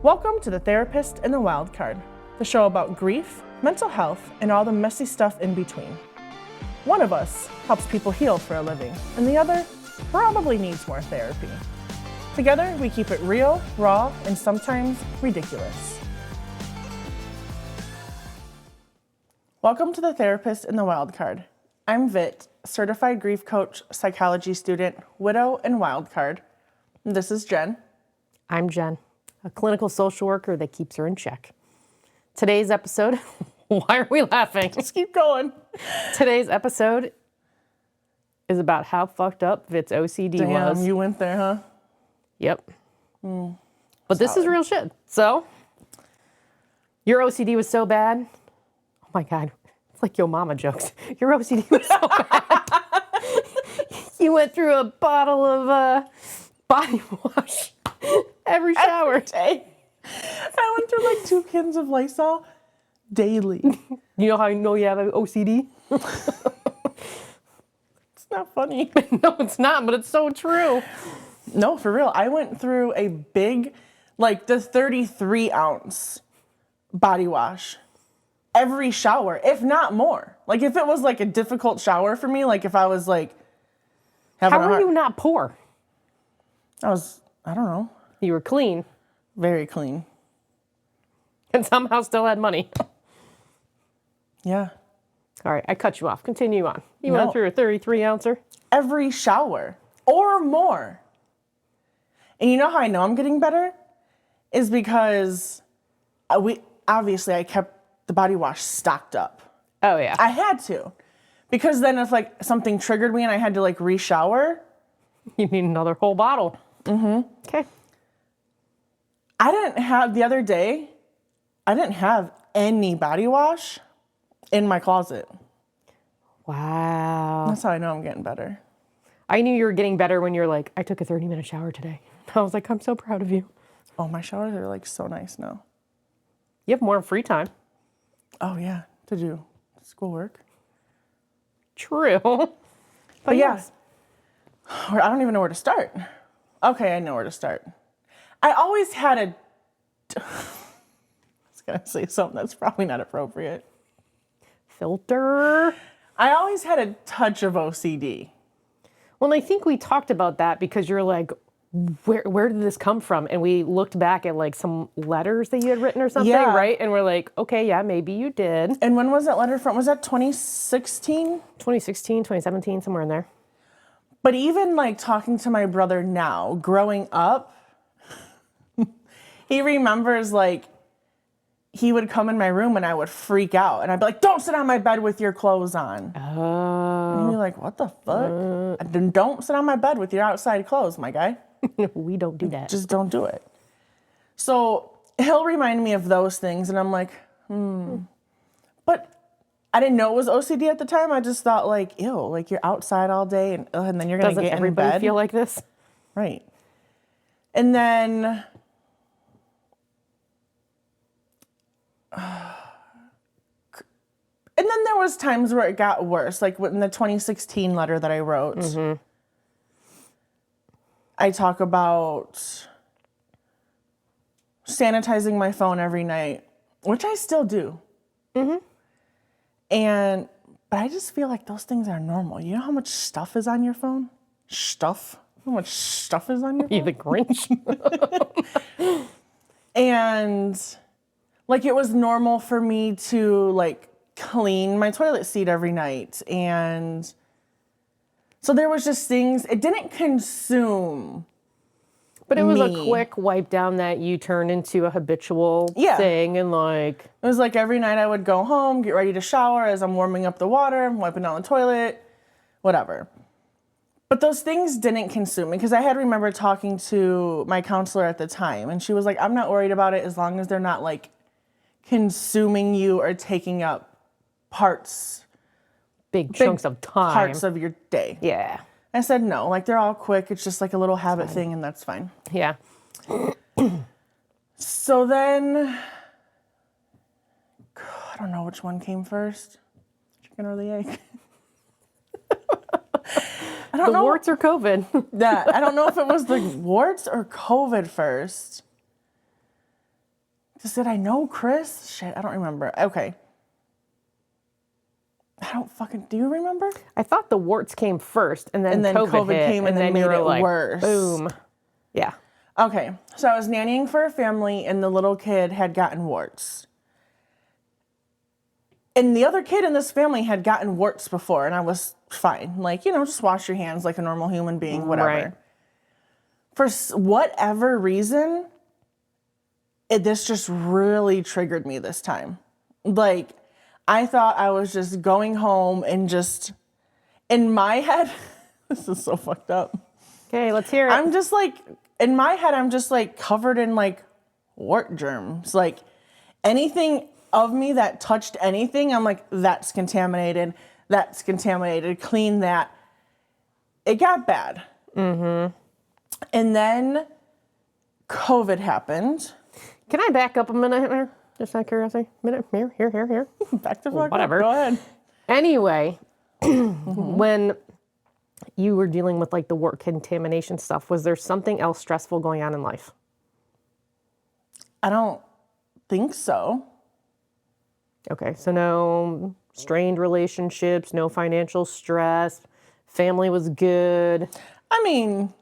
Welcome to the Therapist and the Wildcard, the show about grief, mental health, and all the messy stuff in between. One of us helps people heal for a living, and the other probably needs more therapy. Together, we keep it real, raw, and sometimes ridiculous. Welcome to the Therapist and the Wildcard. I'm Vit, certified grief coach, psychology student, widow, and wildcard. This is Jen. I'm Jen, a clinical social worker that keeps her in check. Today's episode, why are we laughing? Just keep going. Today's episode is about how fucked up Vit's OCD was. Damn, you went there, huh? Yep. But this is real shit. So, your OCD was so bad. Oh my God. It's like Yo Mama jokes. Your OCD was so bad. You went through a bottle of body wash every shower. Every day. I went through like 2 cans of Lysol daily. You know how you know you have OCD? It's not funny. No, it's not, but it's so true. No, for real. I went through a big, like the 33-ounce body wash every shower, if not more. Like if it was like a difficult shower for me, like if I was like having How were you not poor? I don't know, You were clean very clean. and somehow still had money. Yeah. All right, I cut you off. Continue on. You No. went through a 33-ouncer? Every shower or more. And you know how I know I'm getting better? Is because I kept the body wash stocked up. Oh, yeah. I had to. Because then if like something triggered me and I had to like re-shower, You need another whole bottle. Mm-hmm. Okay. the other day, I didn't have any body wash in my closet. Wow. That's how I know I'm getting better. I knew you were getting better when you're like, I took a 30-minute shower today. I was like, I'm so proud of you. Oh, my showers are like so nice now. You have more free time. Oh yeah, to do schoolwork. True. But yeah, I don't even know where to start. Okay, I know where to start. I always had I was gonna say something that's probably not appropriate. Filter. I always had a touch of OCD. Well, I think we talked about that because you're like, where did this come from? And we looked back at like some letters that you had written or something, Yeah. right? And we're like, okay, yeah, maybe you did. And when was that letter from? Was that 2016? 2016, 2017, somewhere in there. But even like talking to my brother now, growing up, he remembers like he would come in my room and I would freak out. And I'd be like, don't sit on my bed with your clothes on. Oh. And you're like, what the fuck? Then don't sit on my bed with your outside clothes, my guy. We don't do that. Just don't do it. So he'll remind me of those things. And I'm like, But I didn't know it was OCD at the time. I just thought like, ew, like you're outside all day and then you're going to Doesn't get in everybody bed. feel like this? Right. And then there was times where it got worse, like in the 2016 letter that I wrote. Mm-hmm. I talk about sanitizing my phone every night, which I still do. Mm-hmm. But I just feel like those things are normal. You know how much stuff is on your phone? Stuff? How much stuff is on your phone? You the Grinch? And like it was normal for me to like clean my toilet seat every night. And so there was just things, it didn't consume But it was me. a quick wipe down that you turned into a habitual thing and like... It was like every night I would go home, get ready to shower as I'm warming up the water, wiping down the toilet, whatever. But those things didn't consume me because I had remembered talking to my counselor at the time and she was like, I'm not worried about it as long as they're not like consuming you or taking up Big chunks of time. Parts of your day. Yeah. I said no, like they're all quick. It's just like a little habit thing and that's fine. Yeah. So then, I don't know which one came first, chicken or the egg. I don't know. Warts or COVID? I don't know if it was the warts or COVID first. Did I know Chris? Shit, I don't remember. Okay. Do you remember? I thought the warts came first, and then COVID hit, came and then you made were it like, worse. boom. Yeah. Okay, so I was nannying for a family, and the little kid had gotten warts. And the other kid in this family had gotten warts before, and I was fine. Like, just wash your hands like a normal human being, whatever. Right. For whatever reason, this just really triggered me this time. Like, I thought I was just going home and just, in my head, this is so fucked up. Okay, let's hear it. I'm just like, in my head, I'm just like covered in like wart germs. Like anything of me that touched anything, I'm like, that's contaminated. Clean that. It got bad. Mm-hmm. And then COVID happened. Can I back up a minute here? Just out of curiosity. Minute, here. Back to fuck whatever. Up. Go ahead. Anyway, when you were dealing with like the wart contamination stuff, was there something else stressful going on in life? I don't think so. Okay, so no strained relationships, no financial stress, family was good. I mean,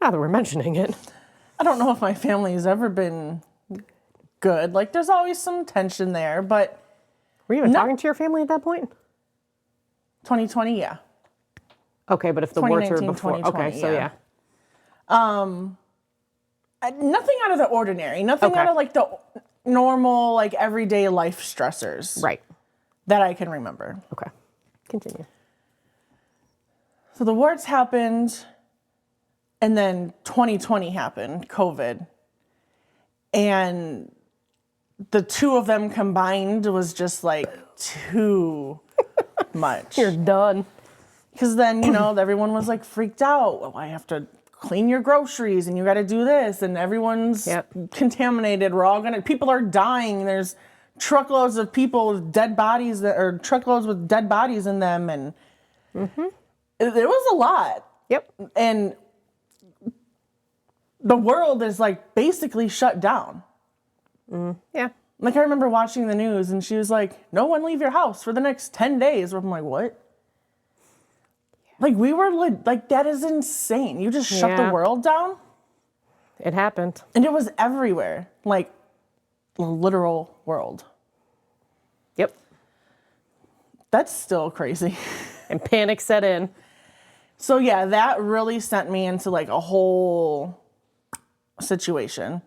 now that we're mentioning it. I don't know if my family's ever been good. Like, there's always some tension there, but... Were you even talking to your family at that point? 2020, yeah. Okay, but if the warts were before... 2020, okay, so yeah. Nothing out of the ordinary. Nothing out of, like, the normal, like, everyday life stressors. Right. That I can remember. Okay. Continue. So the warts happened, and then 2020 happened, COVID. And the two of them combined was just, like, too much. You're done. Because then, everyone was, like, freaked out. Well, I have to clean your groceries, and you got to do this, and everyone's contaminated. People are dying. There's truckloads of people with dead bodies truckloads with dead bodies in them, and it was a lot. Yep. And the world is like basically shut down. Yeah. Like I remember watching the news, and she was like, "No one leave your house for the next 10 days." I'm like, "What?" Like we were like, that is insane. You just shut the world down. It happened. And it was everywhere. Like the literal world. Yep. That's still crazy. And panic set in. So yeah, that really sent me into like a whole situation.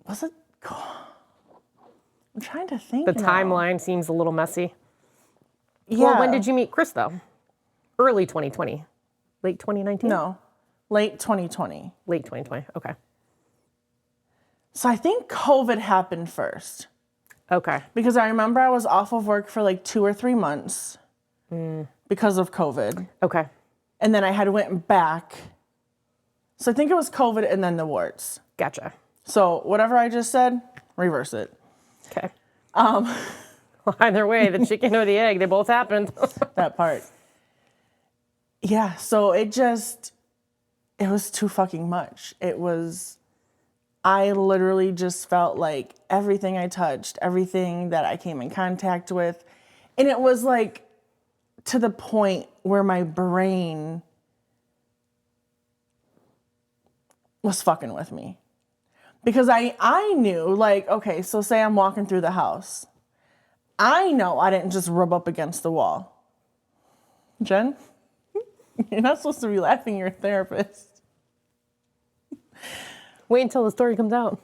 Was it? I'm trying to think. The timeline seems a little messy. Yeah. Well, when did you meet Chris though? Early 2020? Late 2019? No, late 2020. Late 2020, okay. So I think COVID happened first. Okay. Because I remember I was off of work for like 2 or 3 months because of COVID. Okay. And then I had went back. So I think it was COVID and then the warts. Gotcha. So whatever I just said, reverse it. Okay. Well, either way, the chicken or the egg, they both happened. That part. Yeah, so it was too fucking much. I literally just felt like everything I touched, everything that I came in contact with, and it was like to the point where my brain was fucking with me. Because I knew, like, okay, so say I'm walking through the house. I know I didn't just rub up against the wall. Jen? You're not supposed to be laughing, you're a therapist. Wait until the story comes out.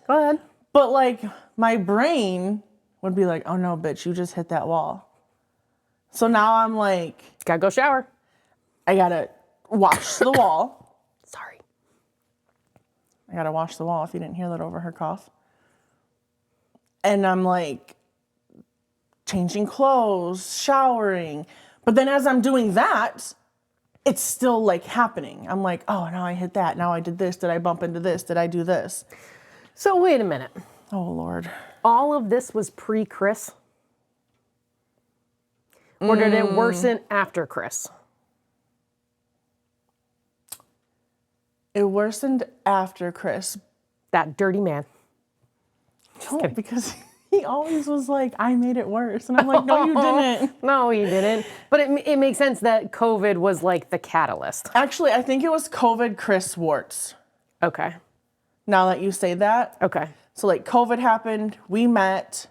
Go ahead. But like my brain would be like, oh no, bitch, you just hit that wall. So now I'm like, Gotta go shower. I gotta wash the wall. Sorry. I gotta wash the wall if you didn't hear that over her cough. And I'm like changing clothes, showering. But then as I'm doing that, it's still like happening. I'm like, oh, now I hit that. Now I did this. Did I bump into this? Did I do this? So wait a minute. Oh, Lord. All of this was pre-Chris? Or did it worsen after Chris? It worsened after Chris. That dirty man. No, because he always was like, I made it worse. And I'm like, no, you didn't. No, he didn't. But it makes sense that COVID was like the catalyst. Actually, I think it was COVID, Chris, warts. Okay. Now that you say that. Okay. So like COVID happened, we met,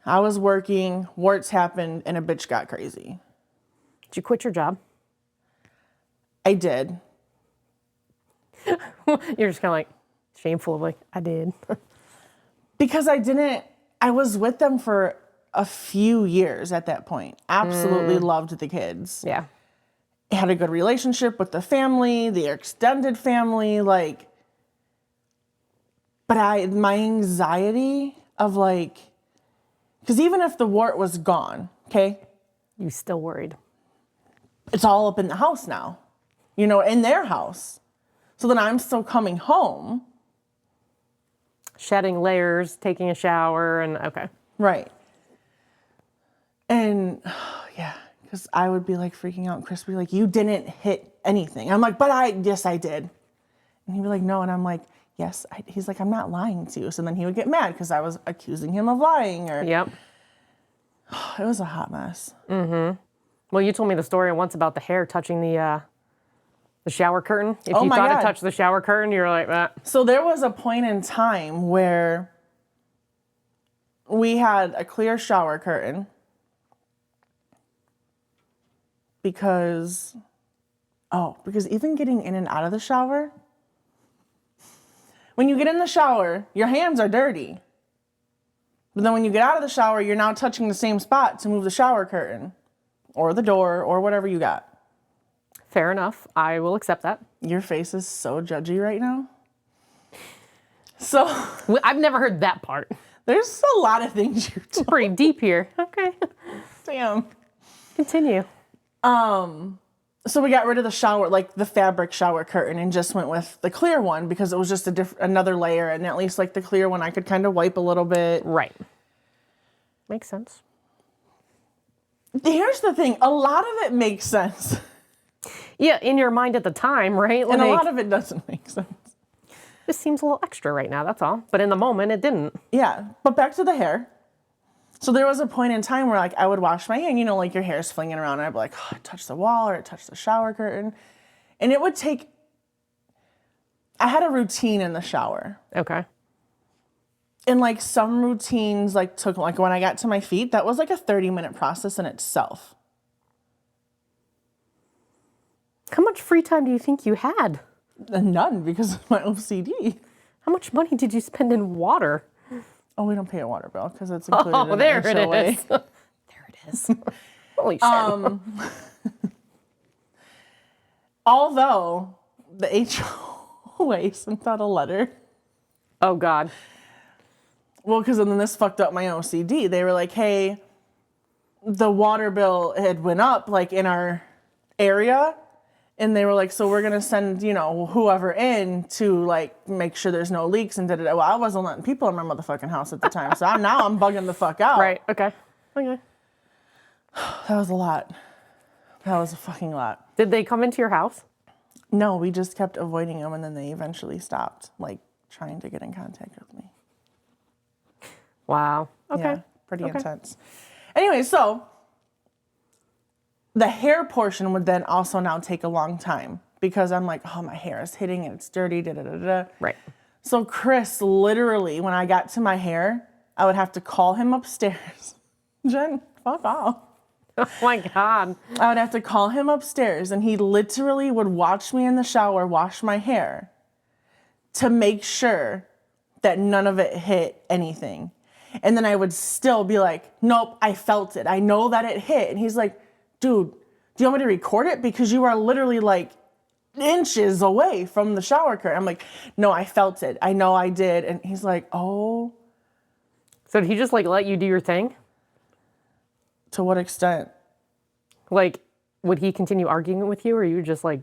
I was working, warts happened, and a bitch got crazy. Did you quit your job? I did. You're just kind of like shameful of like, I did. Because I was with them for a few years at that point. Absolutely loved the kids. Yeah. Had a good relationship with the family, the extended family, like, but my anxiety of like, because even if the wart was gone, okay? You still worried. It's all up in the house now, in their house. So then I'm still coming home. Shedding layers, taking a shower, and okay. Right. And yeah, because I would be like freaking out, and Chris would be like, you didn't hit anything. I'm like, yes, I did. And he'd be like, no. And I'm like, yes. He's like, I'm not lying to you. So then he would get mad because I was accusing him of lying. Yep. It was a hot mess. Mm-hmm. Well, you told me the story once about the hair touching the shower curtain. If you thought it touched the shower curtain, you're like, ah. So there was a point in time where we had a clear shower curtain because even getting in and out of the shower, when you get in the shower, your hands are dirty. But then when you get out of the shower, you're now touching the same spot to move the shower curtain or the door or whatever you got. Fair enough. I will accept that. Your face is so judgy right now. So I've never heard that part. There's a lot of things you're doing. Pretty deep here. Okay. Damn. Continue. So we got rid of the shower, like the fabric shower curtain, and just went with the clear one because it was just another layer, and at least like the clear one I could kind of wipe a little bit. Right. Makes sense. Here's the thing. A lot of it makes sense. Yeah, in your mind at the time, right? And a lot of it doesn't make sense. This seems a little extra right now, that's all. But in the moment, it didn't. Yeah, but back to the hair. So there was a point in time where like I would wash my hair, and like your hair's flinging around, and I'd be like, oh, it touched the wall or it touched the shower curtain. And it would take, I had a routine in the shower. Okay. And like some routines like took, like when I got to my feet, that was like a 30-minute process in itself. How much free time do you think you had? None, because of my OCD. How much money did you spend in water? Oh, we don't pay a water bill because it's included in there the it HOA. is. There it is. Holy shit. Although the HOA sent out a letter. Oh, God. Well, because then this fucked up my OCD. They were like, hey, the water bill had went up like in our area. And they were like, so we're going to send, whoever in to like make sure there's no leaks and da-da-da. Well, I wasn't letting people in my motherfucking house at the time. So I'm bugging the fuck out. Right. Okay. Okay. That was a lot. That was a fucking lot. Did they come into your house? No, we just kept avoiding them, and then they eventually stopped, like, trying to get in contact with me. Wow. Okay. Yeah, pretty intense. Anyway, so the hair portion would then also now take a long time because I'm like, oh, my hair is hitting and it's dirty, da-da-da-da. Right. So Chris, literally, when I got to my hair, I would have to call him upstairs. Jen, fuck off. Oh, my God. I would have to call him upstairs, and he literally would watch me in the shower wash my hair to make sure that none of it hit anything. And then I would still be like, nope, I felt it. I know that it hit. And he's like, dude, do you want me to record it? Because you are literally like inches away from the shower curtain. I'm like, no, I felt it. I know I did. And he's like, oh. So did he just like let you do your thing? To what extent? Like, would he continue arguing with you, or you just like,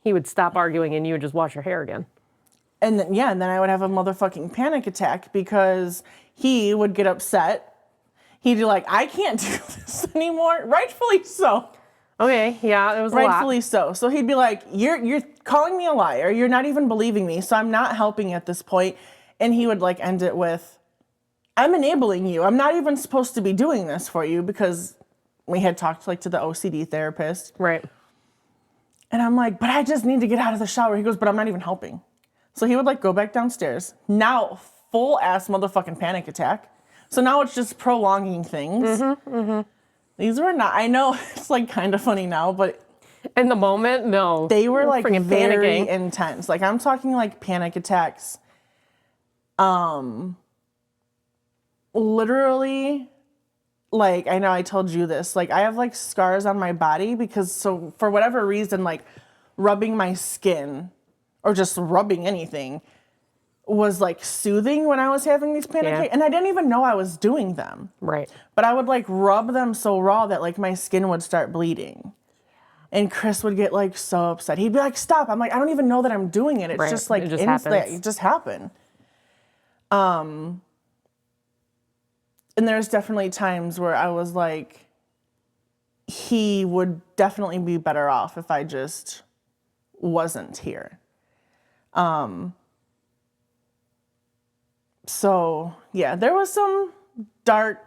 he would stop arguing and you would just wash your hair again? And then, and then I would have a motherfucking panic attack because he would get upset. He'd be like, I can't do this anymore. Rightfully so. Okay, yeah, it was a lot. Rightfully so. So he'd be like, you're calling me a liar. You're not even believing me. So I'm not helping at this point. And he would like end it with, I'm enabling you. I'm not even supposed to be doing this for you, because we had talked like to the OCD therapist. Right. And I'm like, but I just need to get out of the shower. He goes, but I'm not even helping. So he would like go back downstairs. Now, full ass motherfucking panic attack. So now it's just prolonging things. These were not, I know it's like kind of funny now, but in the moment, no. they were like Friggin' very panicking. intense. Like I'm talking like panic attacks. Literally, like I know I told you this, like I have like scars on my body because so for whatever reason, like rubbing my skin or just rubbing anything was like soothing when I was having these panic attacks, and I didn't even know I was doing them. Right. But I would like rub them so raw that like my skin would start bleeding. And Chris would get like so upset. He'd be like, stop. I'm like, I don't even know that I'm doing it. It's Right. just like, It just happens. it just happened. And there's definitely times where I was like, he would definitely be better off if I just wasn't here. So yeah, there was some dark,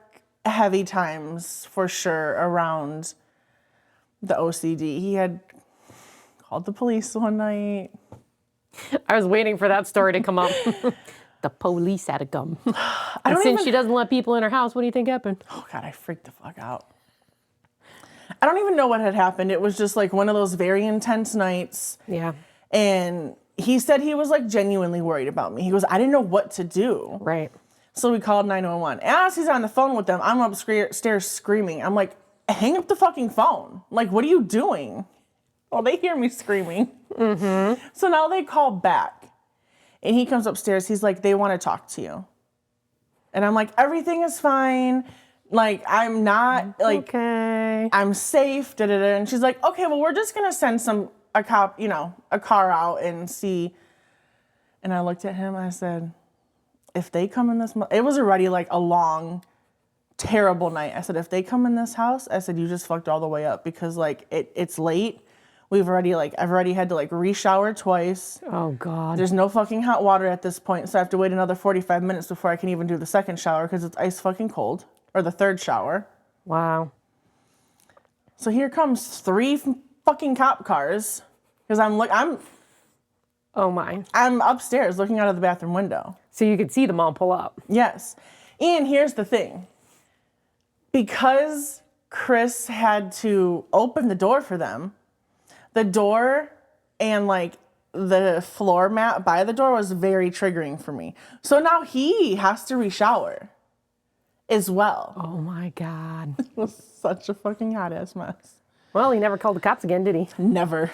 heavy times for sure around the OCD. He had called the police one night. I was waiting for that story to come up. The police had to come. And since she doesn't let people in her house, what do you think happened? Oh God, I freaked the fuck out. I don't even know what had happened. It was just like one of those very intense nights. Yeah. And he said he was like genuinely worried about me. He goes, I didn't know what to do. Right. So we called 911. As he's on the phone with them, I'm upstairs screaming. I'm like, hang up the fucking phone. Like, what are you doing? Well, they hear me screaming. So now they call back. And he comes upstairs. He's like, they want to talk to you. And I'm like, everything is fine. Like, I'm not, like, Okay. I'm safe. Da, da, da. And she's like, okay, well, we're just going to send a car out and see. And I looked at him. I said, if they come in this, it was already like a long, terrible night. I said, if they come in this house, I said, you just fucked all the way up, because like it's late. I've already had to like re-shower twice. Oh God. There's no fucking hot water at this point. So I have to wait another 45 minutes before I can even do the second shower, because it's ice fucking cold, or the third shower. Wow. So here comes 3 fucking cop cars, because Oh my. I'm upstairs looking out of the bathroom window. So you could see them all pull up. Yes. And here's the thing. Because Chris had to open the door for them, the door and like the floor mat by the door was very triggering for me. So now he has to re-shower as well. Oh my God. It was such a fucking hot ass mess. Well, he never called the cops again, did he? Never.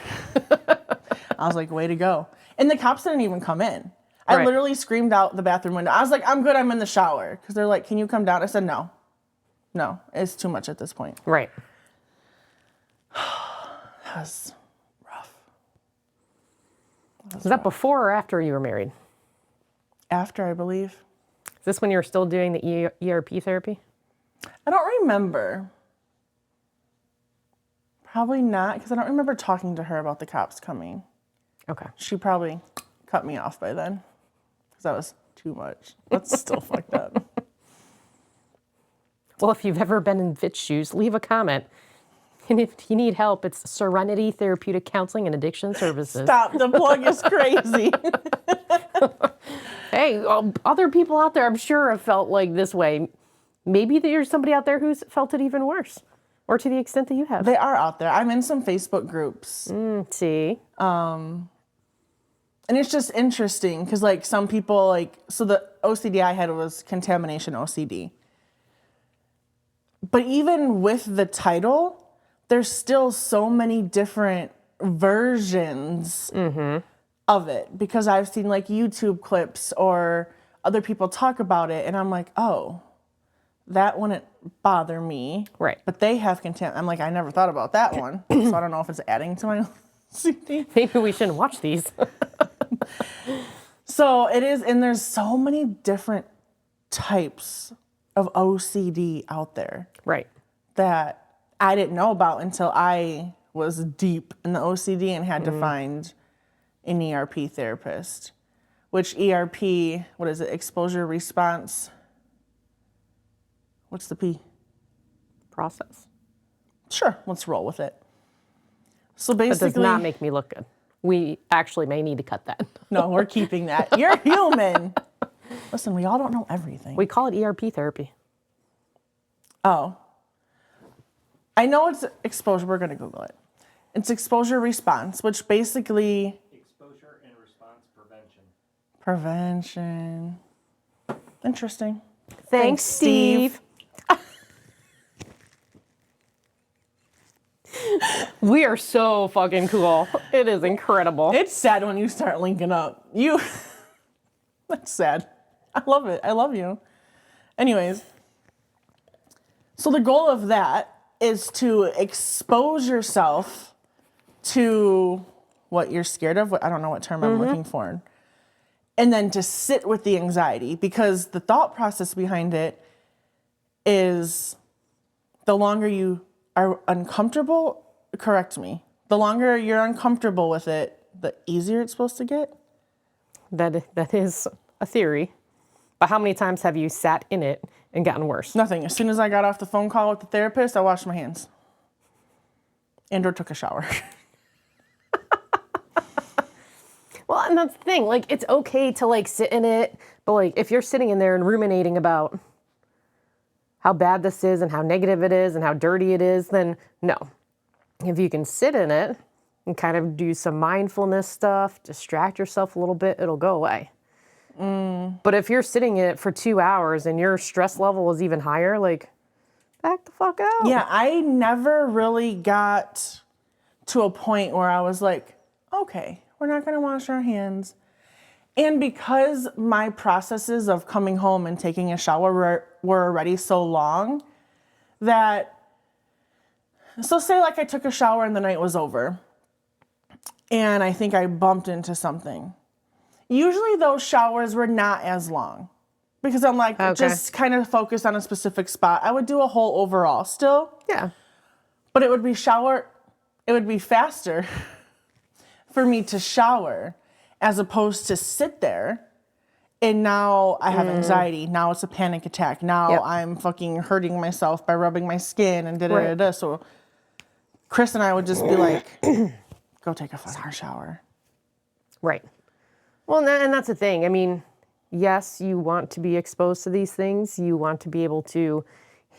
I was like, way to go. And the cops didn't even come in. I Right. literally screamed out the bathroom window. I was like, I'm good, I'm in the shower. Because they're like, can you come down? I said, no, it's too much at this point. Right. That was rough. Was that before or after you were married? After, I believe. Is this when you were still doing the ERP therapy? I don't remember. Probably not, because I don't remember talking to her about the cops coming. Okay. She probably cut me off by then, because that was too much. That's still fucked up. Well, if you've ever been in Vit's shoes, leave a comment. And if you need help, it's Serenity Therapeutic Counseling and Addiction Services. Stop, the plug is crazy. Hey, other people out there, I'm sure, have felt like this way. Maybe there's somebody out there who's felt it even worse, or to the extent that you have. They are out there. I'm in some Facebook groups. See? And it's just interesting, because like some people, like, so the OCD I had was Contamination OCD. But even with the title, there's still so many different versions of it, because I've seen like YouTube clips or other people talk about it, and I'm like, oh, that wouldn't bother me. Right. But they have contempt. I'm like, I never thought about that one. So I don't know if it's adding to my OCD. Maybe we shouldn't watch these. So it is, and there's so many different types of OCD out there Right. that I didn't know about until I was deep in the OCD and had to find an ERP therapist, which ERP, what is it? Exposure response. What's the P? Process. Sure, let's roll with it. So That basically, does not make me look good. We actually may need to cut that. no, we're keeping that. You're human. Listen, we all don't know everything. We call it ERP therapy. Oh. I know it's exposure. We're going to Google it. It's exposure response, which basically... Exposure and response prevention. Prevention. Interesting. Thanks, Steve. We are so fucking cool. It is incredible. It's sad when you start linking up. That's sad. I love it. I love you. Anyways. So the goal of that is to expose yourself to what you're scared of. I don't know what term I'm looking for. And then to sit with the anxiety, because the thought process behind it is the longer you are uncomfortable, correct me, the longer you're uncomfortable with it, the easier it's supposed to get. That is a theory. But how many times have you sat in it and gotten worse? Nothing. As soon as I got off the phone call with the therapist, I washed my hands and/or took a shower. Well, and that's the thing. Like, it's okay to, like, sit in it. But, like, if you're sitting in there and ruminating about how bad this is and how negative it is and how dirty it is, then no. If you can sit in it and kind of do some mindfulness stuff, distract yourself a little bit, it'll go away. But if you're sitting in it for 2 hours and your stress level is even higher, like, back the fuck out. Yeah, I never really got to a point where I was like, okay, we're not going to wash our hands. And because my processes of coming home and taking a shower were already so long that, so say like I took a shower and the night was over and I think I bumped into something. Usually those showers were not as long because I'm like, just kind of focused on a specific spot. I would do a whole overall still. Yeah. But it would be faster for me to shower as opposed to sit there. And now I have anxiety. Now it's a panic attack. Now I'm fucking hurting myself by rubbing my skin and da-da-da-da. Right. So Chris and I would just be like, go take a fucking shower. Right. Well, and that's the thing. I mean, yes, you want to be exposed to these things. You want to be able to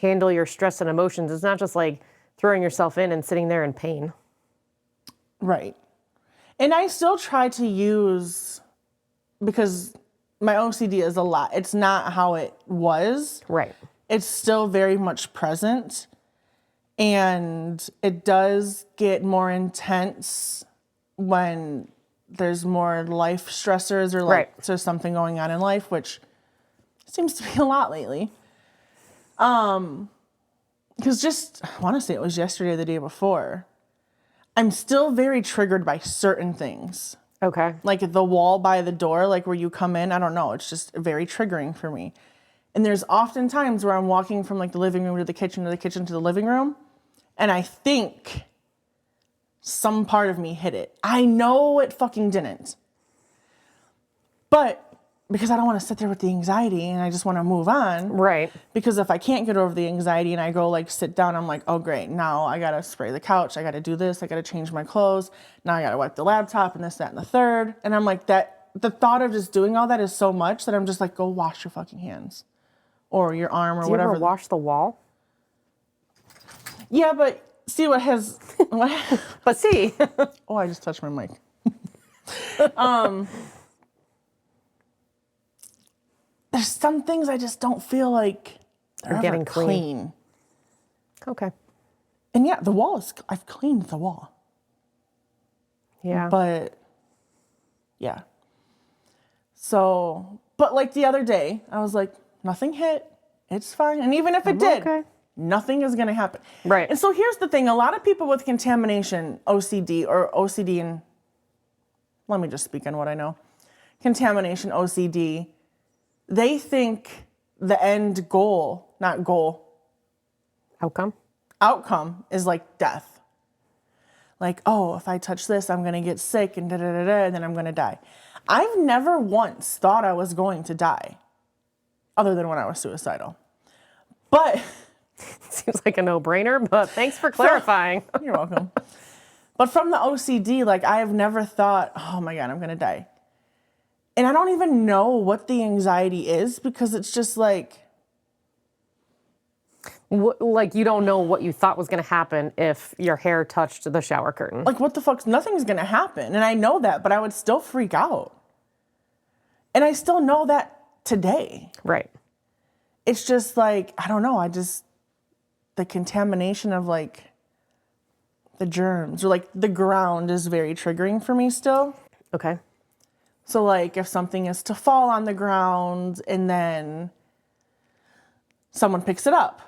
handle your stress and emotions. It's not just like throwing yourself in and sitting there in pain. Right. And I still try to use, because my OCD is a lot. It's not how it was. Right. It's still very much present. And it does get more intense when there's more life stressors or like there's something going on in life, which seems to be a lot lately. Because just, I want to say it was yesterday or the day before, I'm still very triggered by certain things. Okay. Like the wall by the door, like where you come in, I don't know. It's just very triggering for me. And there's often times where I'm walking from like the living room to the kitchen to the living room. And I think some part of me hit it. I know it fucking didn't. But because I don't want to sit there with the anxiety and I just want to move on. Right. Because if I can't get over the anxiety and I go like sit down, I'm like, oh great, now I got to spray the couch. I got to do this. I got to change my clothes. Now I got to wipe the laptop and this, that, and the third. And I'm like, the thought of just doing all that is so much that I'm just like, go wash your fucking hands or your arm or whatever. Do you ever wash the wall? Yeah, but see what has, But see. oh, I just touched my mic. There's some things I just don't feel like they're getting ever clean. Okay. And yeah, the wall is, I've cleaned the wall. Yeah. But yeah. So, but like the other day, I was like, nothing hit. It's fine. And even if it did, nothing is going to happen. Right. And so here's the thing. A lot of people with contamination OCD or OCD, and let me just speak on what I know. Contamination OCD, they think the end goal, not goal, outcome? outcome is like death. Like, oh, if I touch this, I'm going to get sick and da-da-da-da, and then I'm going to die. I've never once thought I was going to die, other than when I was suicidal. But Seems like a no-brainer, but thanks for clarifying. you're welcome. But from the OCD, like, I have never thought, oh my God, I'm going to die. And I don't even know what the anxiety is, because it's just like, Like, you don't know what you thought was going to happen if your hair touched the shower curtain. like, what the fuck? Nothing's going to happen. And I know that, but I would still freak out. And I still know that today. Right. It's just like, I don't know. The contamination of like the germs, or like the ground, is very triggering for me still. Okay. So like if something is to fall on the ground and then someone picks it up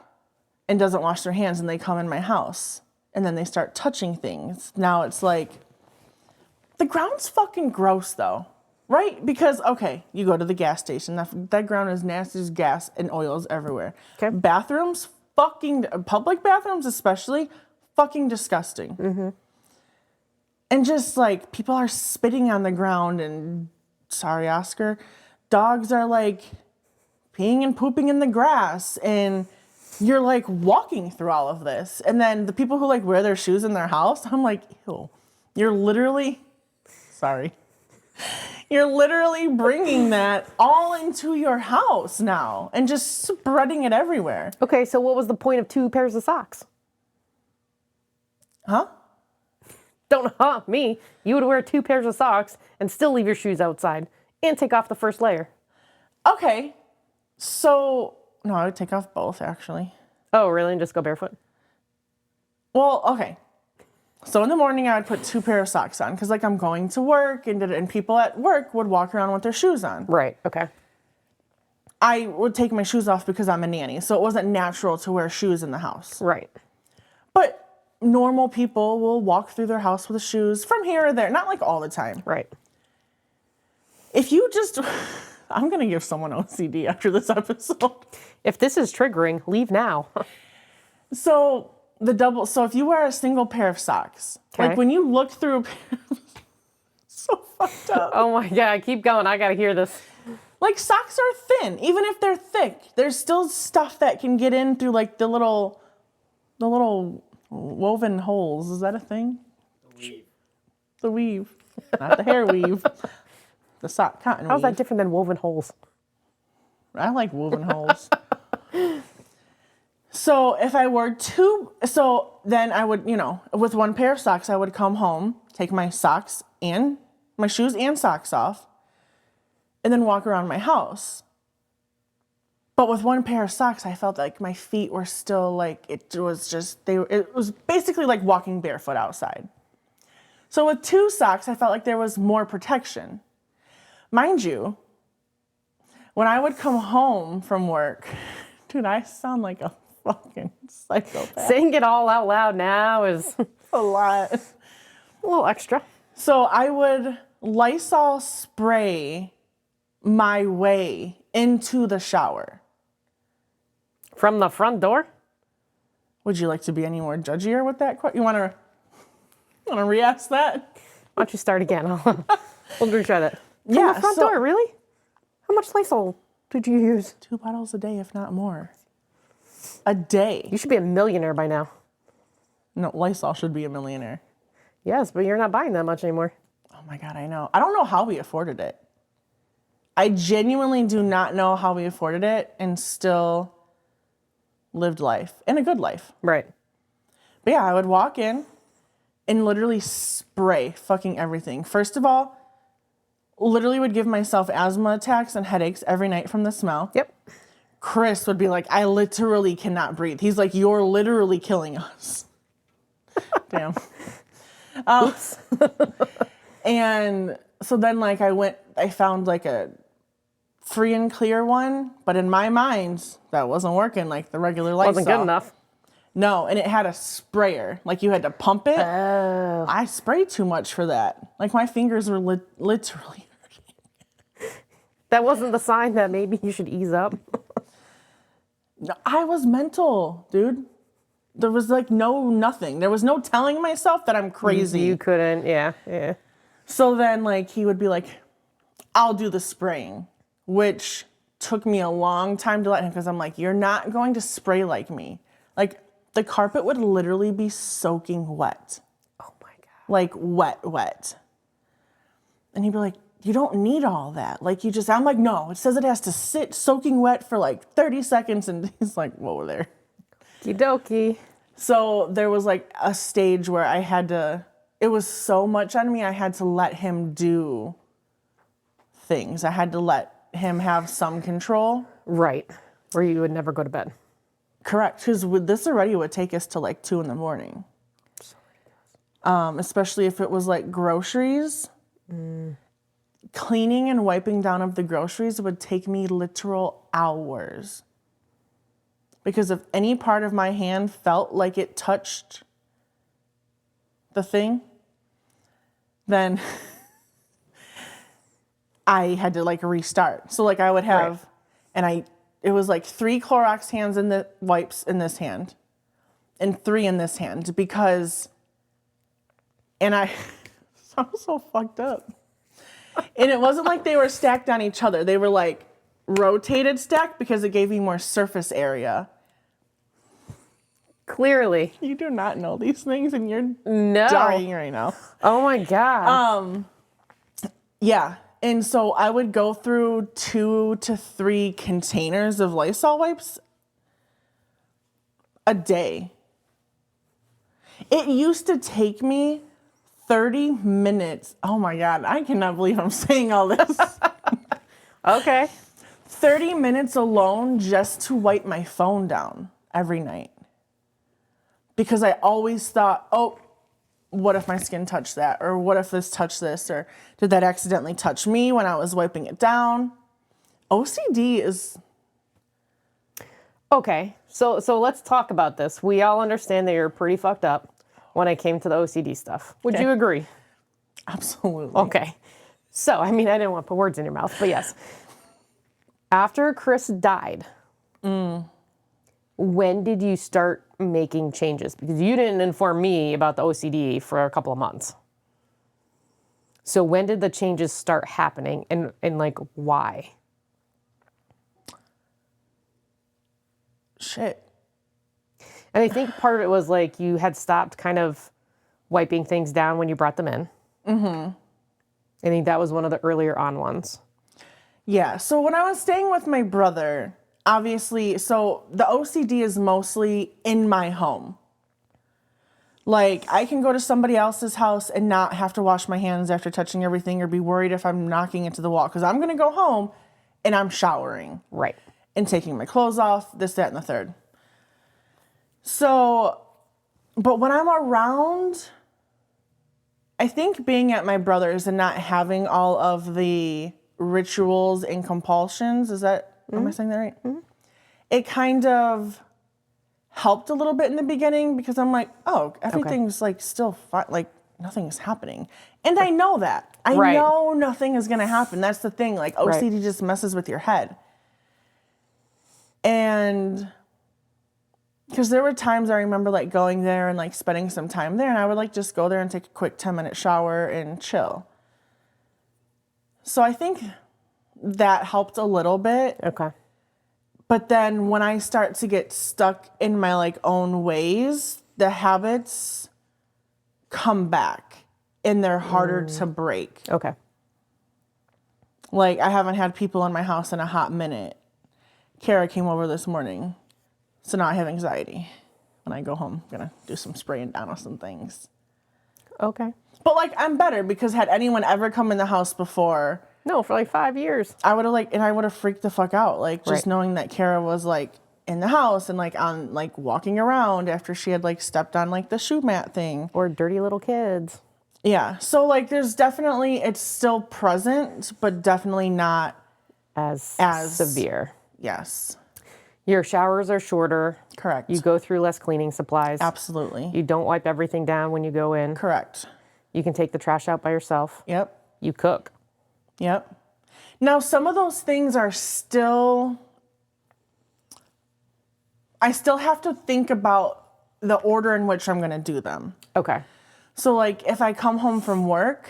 and doesn't wash their hands and they come in my house and then they start touching things. Now it's like, the ground's fucking gross though, right? Because, okay, you go to the gas station, that ground is nasty as gas and oils everywhere. Okay. Bathrooms, public bathrooms especially, fucking disgusting. Mm-hmm. And just like, people are spitting on the ground and, sorry, Oscar, dogs are like peeing and pooping in the grass, and you're like walking through all of this. And then the people who like wear their shoes in their house, I'm like, ew, you're literally bringing that all into your house now and just spreading it everywhere. Okay, so what was the point of 2 pairs of socks? Huh? Don't me. You would wear 2 pairs of socks and still leave your shoes outside and take off the first layer. Okay. So, no, I would take off both actually. Oh, really? And just go barefoot? Well, okay. So in the morning I would put 2 pair of socks on because like I'm going to work, and people at work would walk around with their shoes on. Right, okay. I would take my shoes off because I'm a nanny, so it wasn't natural to wear shoes in the house. Right. But normal people will walk through their house with shoes from here or there, not like all the time. Right. If you just, I'm going to give someone OCD after this episode. If this is triggering, leave now. So if you wear a single pair of socks, Okay. like when you look through, so fucked up. Oh my God, keep going. I gotta hear this. Like socks are thin, even if they're thick, there's still stuff that can get in through like the little woven holes. Is that a thing? The weave. Not the hair weave. The sock cotton How's weave. that different than woven holes? I like woven holes. So if I wore 2, so then I would, with 1 pair of socks, I would come home, take my socks and my shoes and socks off, and then walk around my house. But with 1 pair of socks, I felt like my feet were still like, it was basically like walking barefoot outside. So with 2 socks, I felt like there was more protection. Mind you, when I would come home from work, dude, I sound like a fucking psychopath. Saying it all out loud now is A lot. a little extra. So I would Lysol spray my way into the shower. From the front door? Would you like to be any more judgier with that question? You want to re-ask that? Why don't you start again? We'll retry that. From Yeah, the front so- door, really? How much Lysol did you use? 2 bottles a day, if not more. A day. You should be a millionaire by now. No, Lysol should be a millionaire. Yes, but you're not buying that much anymore. Oh my God, I know. I don't know how we afforded it. I genuinely do not know how we afforded it and still lived life, and a good life. Right. But yeah, I would walk in and literally spray fucking everything. First of all, literally would give myself asthma attacks and headaches every night from the smell. Yep. Chris would be like, I literally cannot breathe. He's like, you're literally killing us. Damn. Oops. And so then like I found like a free and clear one, but in my mind, that wasn't working like the regular Lysol. Wasn't good enough. No, and it had a sprayer. Like you had to pump it. Oh. I sprayed too much for that. Like my fingers were literally hurting. That wasn't the sign that maybe you should ease up. No, I was mental, dude. there was like nothing. There was no telling myself that I'm crazy. You couldn't, yeah. So then like he would be like, I'll do the spraying, which took me a long time to let him, because I'm like, you're not going to spray like me. Like the carpet would literally be soaking wet. Oh my God. Like wet. And he'd be like, you don't need all that. Like I'm like, no, it says it has to sit soaking wet for like 30 seconds. And he's like, whoa there. Okie dokie. So there was like a stage where it was so much on me, I had to let him do things. I had to let him have some control. Right. Where you would never go to bed. Correct. Because with this already would take us to like 2 a.m. Especially if it was like groceries. Cleaning and wiping down of the groceries would take me literal hours. Because if any part of my hand felt like it touched the thing, then I had to like restart. So like I would have, it was like 3 Clorox hands in the wipes in this hand and 3 in this hand I was so fucked up. And it wasn't like they were stacked on each other. They were like rotated stacked because it gave me more surface area. Clearly. You do not know these things and you're No. dying right now. Oh my God. Yeah. And so I would go through 2 to 3 containers of Lysol wipes a day. It used to take me 30 minutes. Oh my God. I cannot believe I'm saying all this. Okay. 30 minutes alone just to wipe my phone down every night. Because I always thought, oh, what if my skin touched that? Or what if this touched this? Or did that accidentally touch me when I was wiping it down? OCD is... Okay, so let's talk about this. We all understand that you're pretty fucked up when it came to the OCD stuff. Would you agree? Absolutely. Okay. So, I mean, I didn't want to put words in your mouth, but yes. After Chris died, when did you start making changes? Because you didn't inform me about the OCD for a couple of months. So when did the changes start happening and like why? Shit. And I think part of it was like you had stopped kind of wiping things down when you brought them in. Mm-hmm. I think that was one of the earlier on ones. Yeah. So when I was staying with my brother, obviously, so the OCD is mostly in my home. Like, I can go to somebody else's house and not have to wash my hands after touching everything or be worried if I'm knocking into the wall. Because I'm going to go home and I'm showering. Right. And taking my clothes off, this, that, and the third. So, but when I'm around, I think being at my brother's and not having all of the rituals and compulsions, am I saying that right? Mm-hmm. It kind of helped a little bit in the beginning because I'm like, oh, everything's like still fine, like nothing's happening. And I know that. I know nothing is going to happen. That's the thing. Like OCD just messes with your head. And because there were times I remember like going there and like spending some time there and I would like just go there and take a quick 10-minute shower and chill. So I think that helped a little bit. Okay. But then when I start to get stuck in my like own ways, the habits come back and they're harder to break. Okay. Like I haven't had people in my house in a hot minute. Kara came over this morning. So now I have anxiety. When I go home, I'm going to do some spraying down on some things. Okay. But like I'm better because had anyone ever come in the house before... No, for like 5 years. I would have freaked the fuck out. Like just knowing that Kara was like in the house and like on like walking around after she had like stepped on like the shoe mat thing. Or dirty little kids. Yeah. So like there's definitely, it's still present, but definitely not As severe. Yes. Your showers are shorter. Correct. You go through less cleaning supplies. Absolutely. You don't wipe everything down when you go in. Correct. You can take the trash out by yourself. Yep. You cook. Yep. Now, some of those things are still... I still have to think about the order in which I'm going to do them. Okay. So like if I come home from work,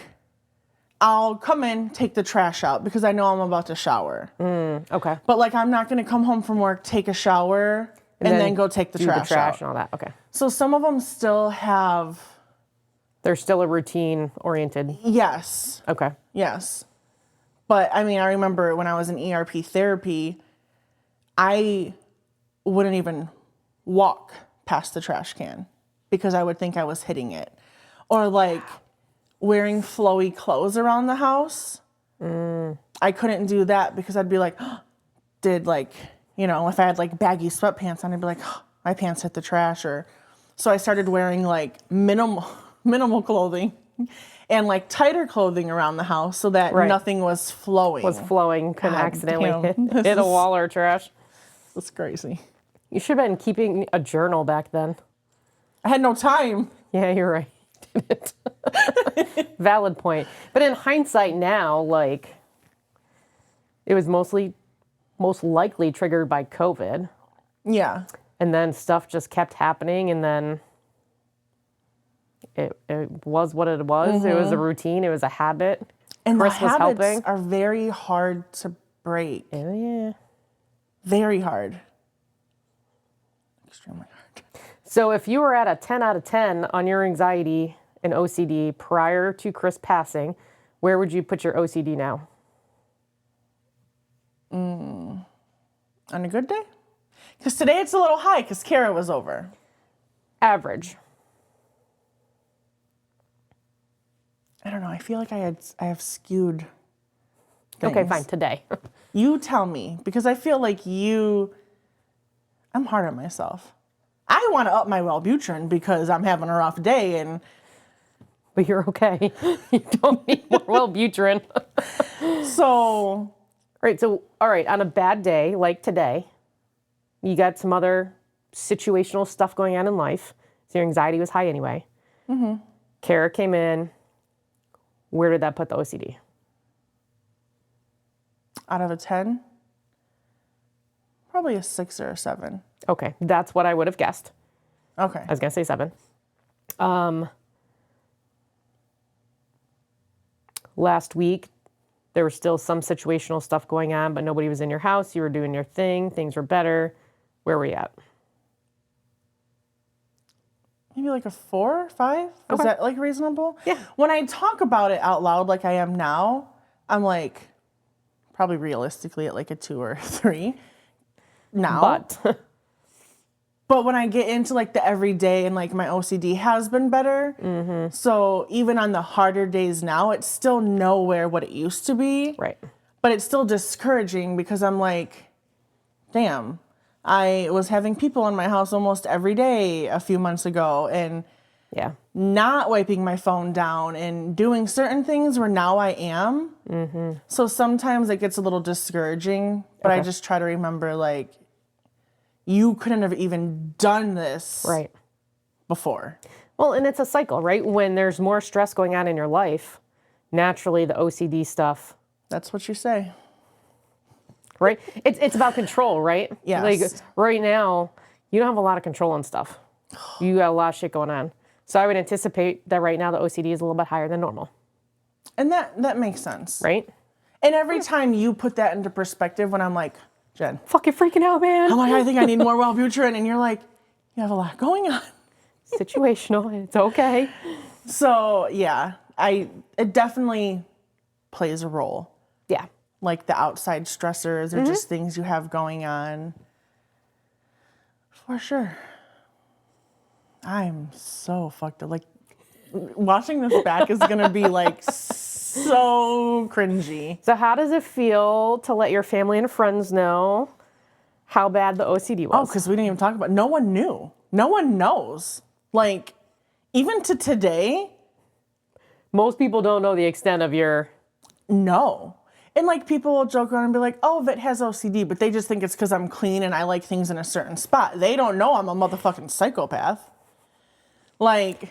I'll come in, take the trash out because I know I'm about to shower. Okay. But like I'm not going to come home from work, take a shower, and then go take the do trash the trash out. and all that. Okay. So some of them still have, They're still a routine oriented. yes, Okay. yes. But I mean, I remember when I was in ERP therapy, I wouldn't even walk past the trash can because I would think I was hitting it. Or like wearing flowy clothes around the house. I couldn't do that because I'd be like, did like, you know, if I had like baggy sweatpants on, I'd be like, my pants hit the trash. Or so I started wearing like minimal clothing and like tighter clothing around the house so that nothing was flowing. Couldn't accidentally damn. hit a wall or trash. That's crazy. You should have been keeping a journal back then. I had no time. Yeah, you're right. Didn't. Valid point. But in hindsight now, like, it was most likely triggered by COVID. Yeah. And then stuff just kept happening, and then it was what it was. It was a routine. It was a habit. And Chris the was habits helping. are very hard to break. Oh, yeah. Very hard. Extremely hard. So if you were at a 10 out of 10 on your anxiety and OCD prior to Chris passing, where would you put your OCD now? On a good day? Because today it's a little high because Kara was over. Average. I don't know. I feel like I have skewed things. Okay, fine. Today. You tell me because I feel like I'm hard on myself. I want to up my Wellbutrin because I'm having a rough day and But you're okay. You don't need more Wellbutrin. so All right, on a bad day like today, you got some other situational stuff going on in life, so your anxiety was high anyway. Kara came in. Where did that put the OCD? out of a 10, probably a 6 or a 7. Okay, that's what I would have guessed. Okay. I was going to say 7. Last week, there was still some situational stuff going on, but nobody was in your house. You were doing your thing. Things were better. Where were you at? Maybe like a 4 or 5. Is Okay. that like reasonable? Yeah. When I talk about it out loud like I am now, I'm like probably realistically at like a 2 or a 3 now. But But when I get into like the everyday and like my OCD has been better. So even on the harder days now, it's still nowhere what it used to be. right. But it's still discouraging because I'm like, damn, I was having people in my house almost every day a few months ago and Yeah. not wiping my phone down and doing certain things where now I am. So sometimes it gets a little discouraging, but I Okay. just try to remember like, you couldn't have even done this Right. before. Well, and it's a cycle, right? When there's more stress going on in your life, naturally the OCD stuff, That's what you say. right? It's about control, right? Yes. Like right now, you don't have a lot of control on stuff. You got a lot of shit going on. So I would anticipate that right now the OCD is a little bit higher than normal, And that makes sense. right? And every time you put that into perspective when I'm like, Jen, Fucking freaking out, man. I'm like, I think I need more Wellbutrin. And you're like, you have a lot going on. Situational. It's okay. So yeah, it definitely plays a role. Yeah. Like the outside stressors or just things you have going on. For sure. I'm so fucked up. Like watching this back is gonna be like so cringy. So how does it feel to let your family and friends know how bad the OCD Oh, was? because we didn't even talk about it. No one knew. No one knows. Like, even to today, Most people don't know the extent of your... no. And like people will joke around and be like, oh, Vit has OCD, but they just think it's because I'm clean and I like things in a certain spot. They don't know I'm a motherfucking psychopath. Like,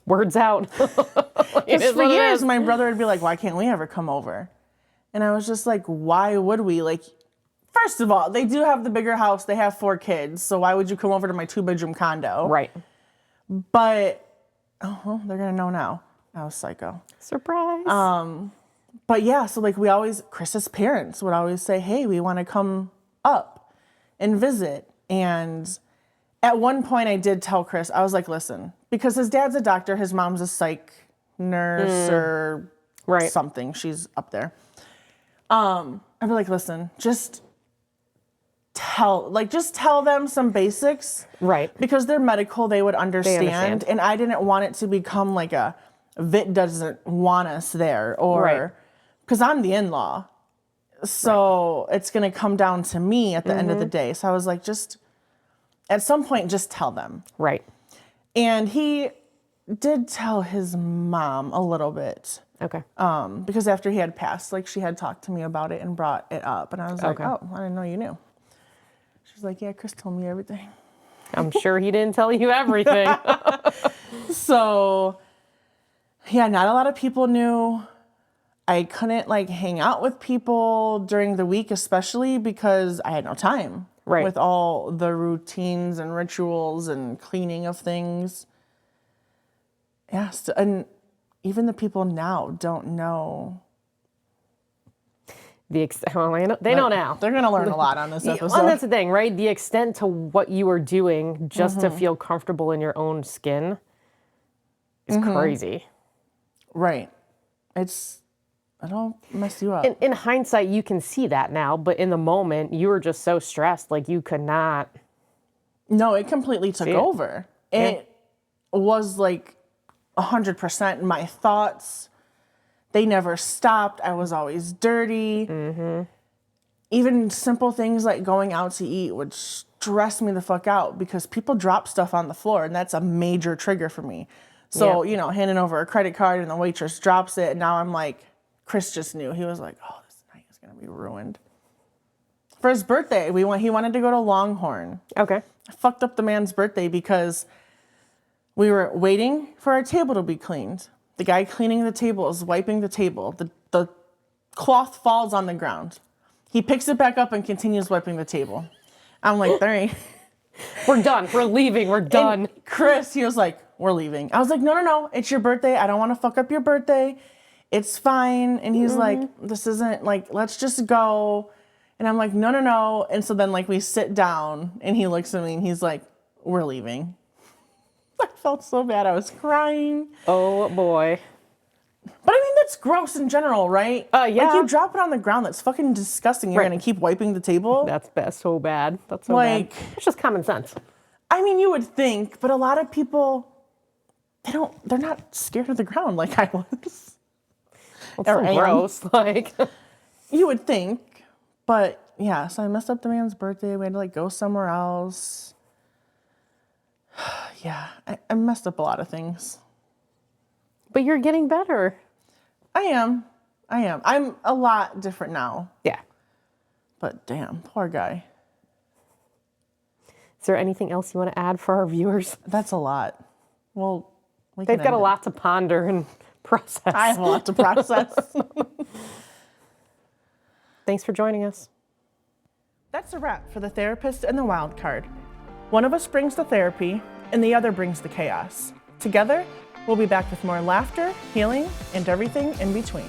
Words out. It because is for what it years is. my brother would be like, why can't we ever come over? And I was just like, why would we? Like, first of all, they do have the bigger house. They have 4 kids. So why would you come over to my 2-bedroom condo? Right. But, oh, well, they're going to know now. I was psycho. Surprise. But yeah, so like Chris's parents would always say, hey, we want to come up and visit. And at one point I did tell Chris, I was like, listen, because his dad's a doctor, his mom's a psych nurse or something. She's up there. I'd be like, listen, just tell them some basics. Right. Because they're medical, they would understand. And I didn't want it to become like Vit doesn't want us there, or because I'm the in-law. So it's going to come down to me at the end of the day. So I was like, just at some point, just tell them. Right. And he did tell his mom a little bit. Okay. Because after he had passed, like she had talked to me about it and brought it up. And I was like, oh, I didn't know you knew. She's like, yeah, Chris told me everything. I'm sure he didn't tell you everything. So, yeah, not a lot of people knew. I couldn't like hang out with people during the week, especially because I had no time. Right. With all the routines and rituals and cleaning of things. Yes, and even the people now don't know. They know now. They're going to learn a lot on this episode. Well, that's the thing, right? The extent to what you are doing just to feel comfortable in your own skin is crazy. Right. It'll mess you up. In hindsight, you can see that now, but in the moment, you were just so stressed, like you could not. No, it completely took over. It was like 100% my thoughts. They never stopped. I was always dirty. Even simple things like going out to eat would stress me the fuck out because people drop stuff on the floor, and that's a major trigger for me. So, handing over a credit card and the waitress drops it, and now I'm like, Chris just knew. He was like, oh, this night is going to be ruined. For his birthday, he wanted to go to Longhorn. Okay. I fucked up the man's birthday because we were waiting for our table to be cleaned. The guy cleaning the table is wiping the table. The cloth falls on the ground. He picks it back up and continues wiping the table. I'm like, all right. We're done. We're leaving. We're done. And Chris, he was like, we're leaving. I was like, no. It's your birthday. I don't want to fuck up your birthday. It's fine. And he's like, this isn't like, let's just go. And I'm like, no. And so then like we sit down and he looks at me and he's like, we're leaving. I felt so bad. I was crying. Oh boy. But I mean, that's gross in general, right? Yeah. Like you drop it on the ground. That's fucking disgusting. You're going to keep wiping the table. That's so bad. That's so like, bad. It's just common sense. I mean, you would think, but a lot of people, they're not scared of the ground like I was. It's so gross. Like, you would think, but yeah, so I messed up the man's birthday. We had to like go somewhere else. Yeah, I messed up a lot of things. but you're getting better. I am. I'm a lot different now. Yeah. But damn, poor guy. Is there anything else you want to add for our viewers? That's a lot. Well, they've got a lot to ponder and process. I have a lot to process. Thanks for joining us. That's a wrap for the Therapist and the Wildcard. One of us brings the therapy, and the other brings the chaos. Together, we'll be back with more laughter, healing, and everything in between.